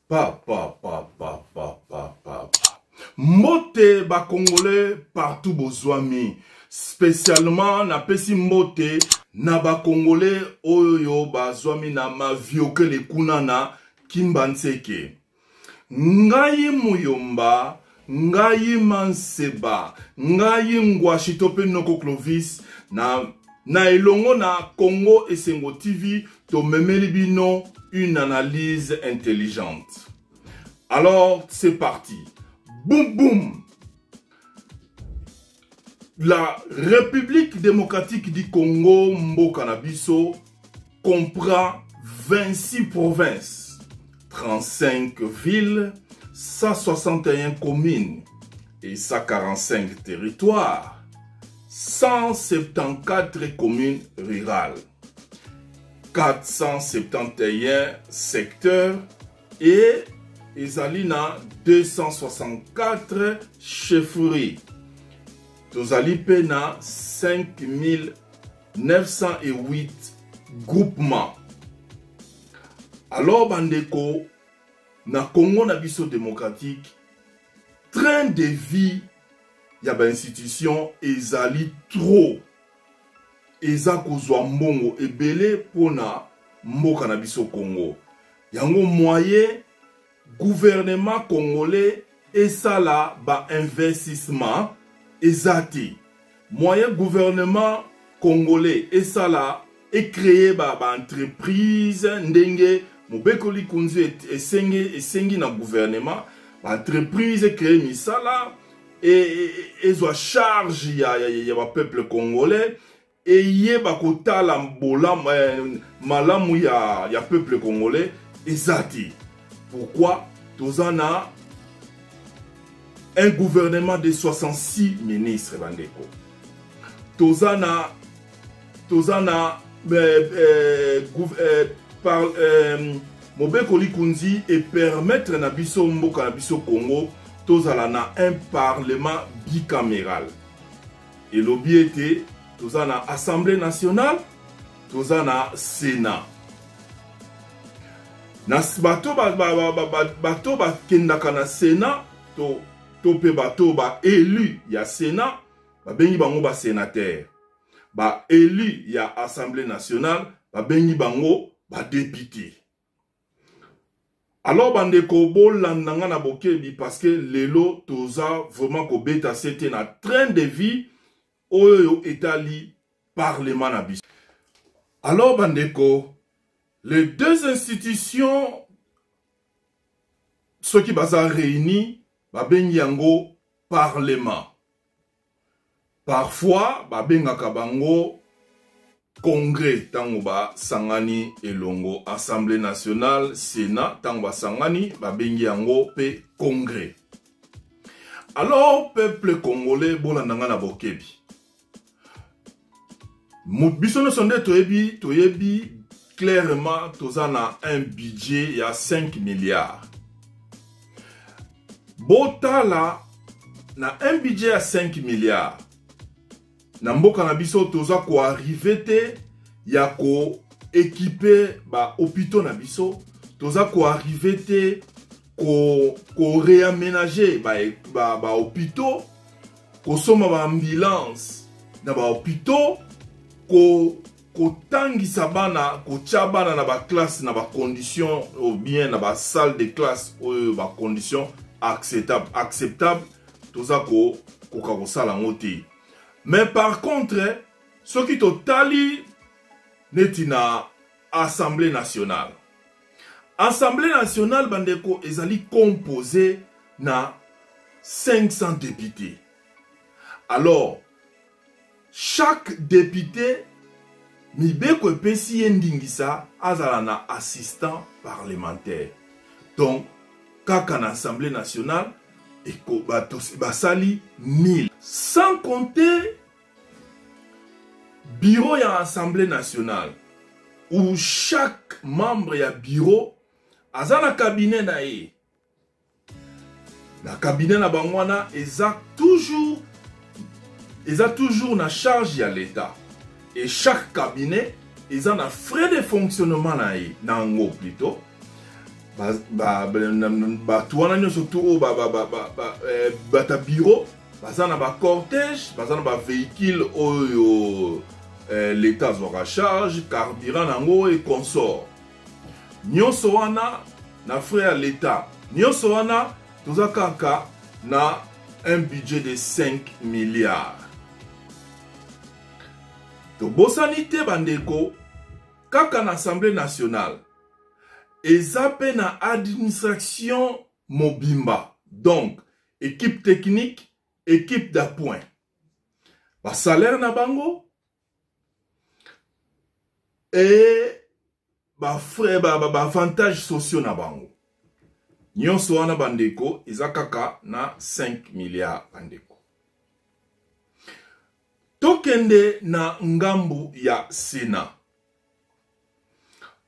Pa. Mbote ba Congolais partout bozwami. Spécialement na pesi mbote na ba Congolais oyo bazwami na mavioke le kunana Kimbanseke. Ngai Muyomba, ngai Manseba, ngai Ngwashitope Noko Clovis na elongo na Congo Esengo TV to memeli bino une analyse intelligente. Alors, c'est parti. Boum boum. La République démocratique du Congo, Mboka na biso, comprend 26 provinces, 35 villes, 161 communes et 145 territoires, 174 communes rurales, 471 secteurs et Ezalina 264 chefferies. Tozali pena 5908 groupements. Alors bandeko, na Congo na biso démocratique, train de vie ya ba institution ezali trop. Eza kozwa mbongo ebele pona mboka na biso Congo. Yango moyen gouvernement congolais esala ba investissement ezati. Moyen gouvernement congolais esala et créé ba entreprise ndenge mobekoli kunzu esengi na gouvernement ba entreprise créé misala et ezwa charge ya ba peuple congolais et yeba kotala mbola malamu ya peuple congolais ezati. Pourquoi tozana un gouvernement de 66 ministres bandeko. Tozana mobekoli kunzi et permettre na biso mboka na biso Congo tozala na un parlement bicaméral. Et l'objet tozana Assemblée nationale, tozana Sénat. Na bato kendaka na Sénat to pe bato ba élu ya Sénat ba bengi bango ba sénateur. Ba élu ya Assemblée nationale ba bengi bango ba député. Alors bandeko bolandanga na bokebi parce que lelo toza vraiment ko beta c'était na train de vie oyo etali parlement na biso. Alors bandeko, les deux institutions ceux qui baza réunis ba bengi yango parlement. Parfois ba bengaka bango congrès tango ba sangani elongo Assemblée nationale, Sénat tango ba sangani ba bengi yango pe congrès. Alors peuple congolais bolandanga na bokebi. Bisono sonde toyebi clairement tozana un budget ya 5 milliards. Botala na un budget à 5 milliards. Na mboka na biso toza ko arriver te ya ko équiper ba hôpitaux na biso, toza ko arriver te ko réaménager ba hôpitaux, ko soma ba ambulance na ba hôpitaux, ko tangisa bana, ko chabana na ba classe na ba conditions ou bien na ba salle de classe ou ba conditions acceptable toza ko sala ngoti. Mais par contre, ce qui totali neti na Assemblée nationale. Assemblée nationale bandeko ezali composé na 500 députés. Alors, chaque député mibeko epesi endingisa azala na assistant parlementaire. Donc, kaka na Assemblée nationale eko basali 1000. Sans compter bureau ya Assemblée nationale où chaque membre ya bureau aza na cabinet na ye. Na cabinet na bangwana eza toujours na charge ya l'État. Et chaque cabinet eza na frais de fonctionnement na ye, na ngo plutôt. tuana nyonso tu oyo bata bureau baza na bacortège, baza na bavéhicule oyo l'état azwaka charge, carburant nango et consort. Nyonso wana na frais à l'état, nyonso wana toza kaka na un budget de 5 milliards. Tobosani te bandeko, kaka na Assemblée nationale, eza pe na administration mobimba, donc équipe technique, équipe d'appoint, ba salaire na bango et ba frais ba avantages sociaux na bango. Nyonso wana bandeko eza kaka na 5 milliards bandeko. Tokende na ngambu ya Sénat.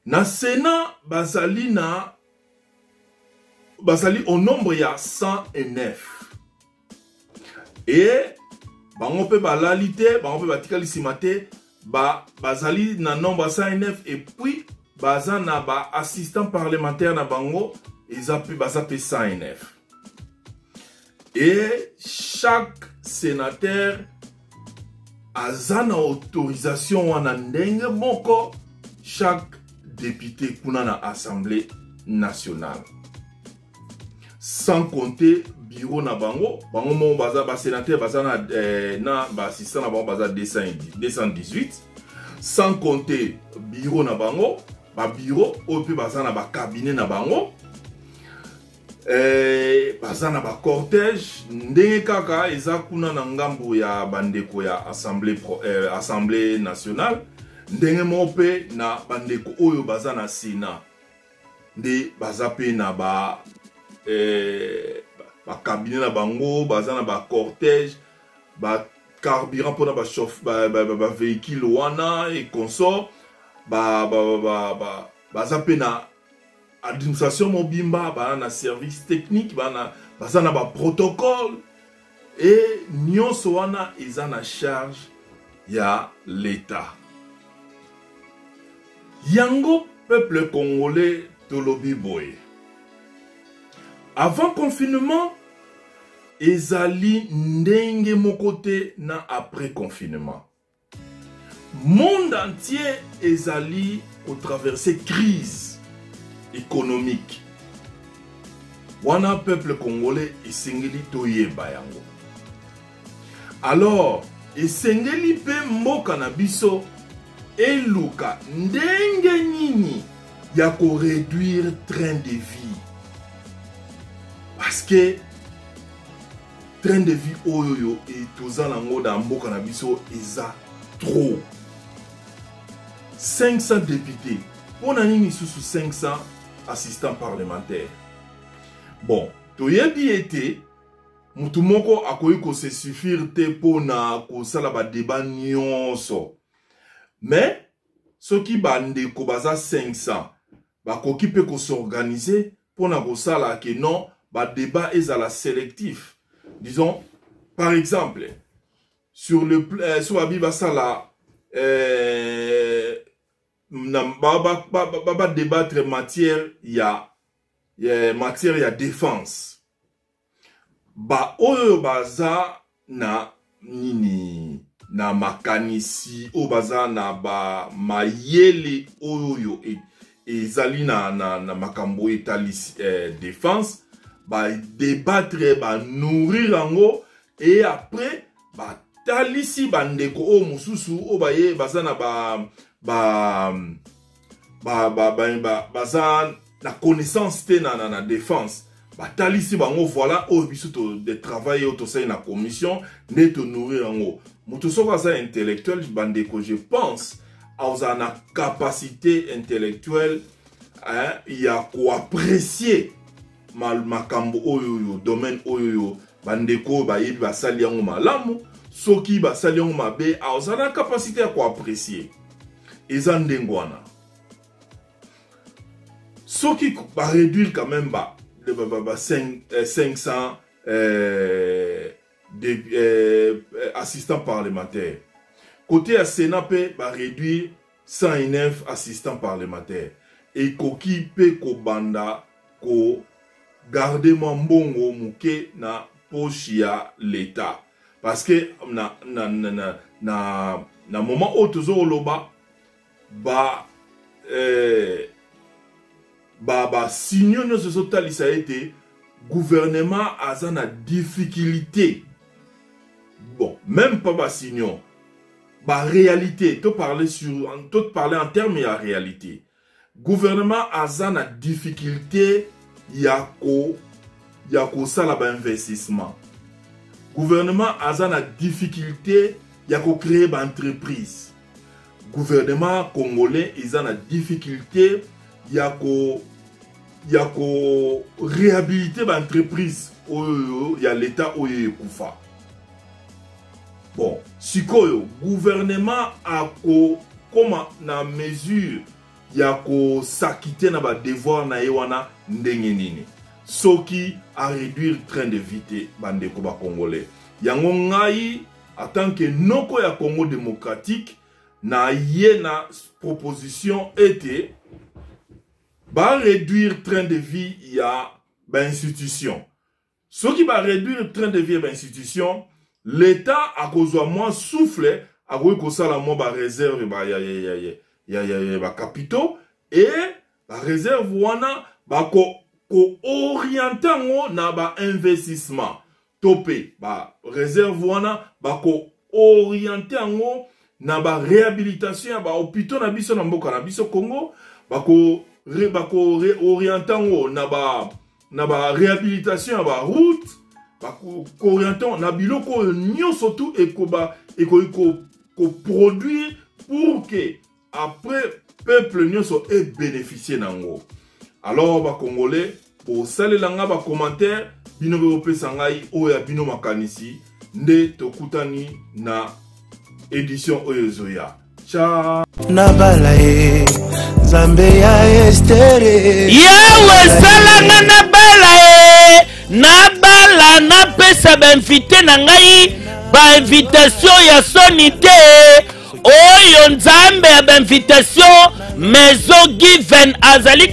Na Sénat bazali au nombre ya 109. Et bango pe balali te, bango pe batikali nsima te, bazali na nombre 109 et puis baza na ba assistant parlementaire na bango baza pe 109. Et chaque sénateur aza na autorisation wana ndenge moko chaque député kuna na Assemblée nationale. Sans compter bureau na bango mo baza ba sénateur baza na ba assistant na bango baza 218. Sans compter bureau na bango, ba bureau ou pe baza na ba cabinet na bango. Baza na ba cortège ndenge kaka eza kuna na ngambu ya bandeko ya Assemblée nationale. Ndenge mo pe na bandeko oyo baza na Sénat nde baza pe na ba cabinet na bango, baza na ba cortège, ba carburant pour na ba véhicule wana et consort, baza pe na administration mobimba, baza na service technique, baza na ba protocole et nyonso wana eza na charge ya l'État. Yango peuple congolais tolobi boye. Avant confinement, ezali ndenge mokote na après confinement. Monde entier ezali au traverser crise économique. Wana peuple congolais esengeli toyeba yango. Alors, esengeli pe mboka na biso eluka ndenge nini ya ko réduire train de vie. Parce que train de vie oyoyo et toza nango da mboka na biso eza trop. 500 députés. On a nini sous 500 assistants parlementaires. Bon, toyebi été mutu moko akoyi ko se suffire te pona ko sala ba débat nyonso. Mais ceux qui bande ko baza 500 bakoki pe ko s'organiser pona ko sala ke non ba débat ezala sélectif. Disons par exemple sur le sur la Bible sala ba débattre matière matière ya défense. Ba oyo baza na nini na makanisi o baza na ba mayele oyo ezali na makambo etali défense ba débattre ba nourrir ango et après ba talisi bandeko o mususu o baye baza na baza na connaissance te na défense. Batalisi bango voilà au biso de travail au tosai na commission ne to nourrir ango. Mutu soko za intellectuel bandeko je pense a na capacité intellectuelle il y a quoi apprécier makambo oyo domaine oyo bandeko ba yebi basali yango malamu soki basali yango mabe a na capacité à quoi apprécier ezandengwana soki ba réduire quand même 500 assistants parlementaires. Côté à Sénat, va réduire 109 assistants parlementaires. Et Koki pe Kobanda ko garder mbongo muke na poche ya l'État. Parce que na moment où tozo loba ba signaux ne se sont ça a été gouvernement a na difficulté. Bon, même pas signaux. Réalité, tout parler en termes de réalité. Gouvernement a na difficulté yako ça la investissement. Gouvernement a na difficulté yako créer une entreprise. Gouvernement congolais ils ont na difficulté yako réhabiliter une entreprise il y a l'état oyo kufa. Bon, sikoyo gouvernement a comment na mesure yako s'acquitter na ba devoir na yewana ndenge nini. Soki a réduire train de vie bandeko ba congolais. Yango ngai en tant que noko ya Congo démocratique na yena proposition était ba réduire train de vie ya ba institution. Soki ba réduire train de vie ya ba institution, l'État a besoin moins souffle a ko sala mo ba réserve ba ba capitaux et ba réserve wana ba ko orientango na ba investissement topé ba réserve wana ba ko orientango na ba réhabilitation ba hôpitaux na biso na mboka na biso Congo ba ko orientango na ba réhabilitation ba route ba ko orientango na biloko nyonso tout et ko produire pour que après peuple nyonso ait bénéficié nango. Alors ba congolais pour salelanga ba commentaire bino be opesa ngai oya bino makanisi nde tokutani na édition oyo zoya. Ciao. Nabalae Zambe ya estere Yawe salanga nabalae nabala na pesa ba invité na ngai ba invitation ya sonité oyo nzambe ya ba invitation maison given azali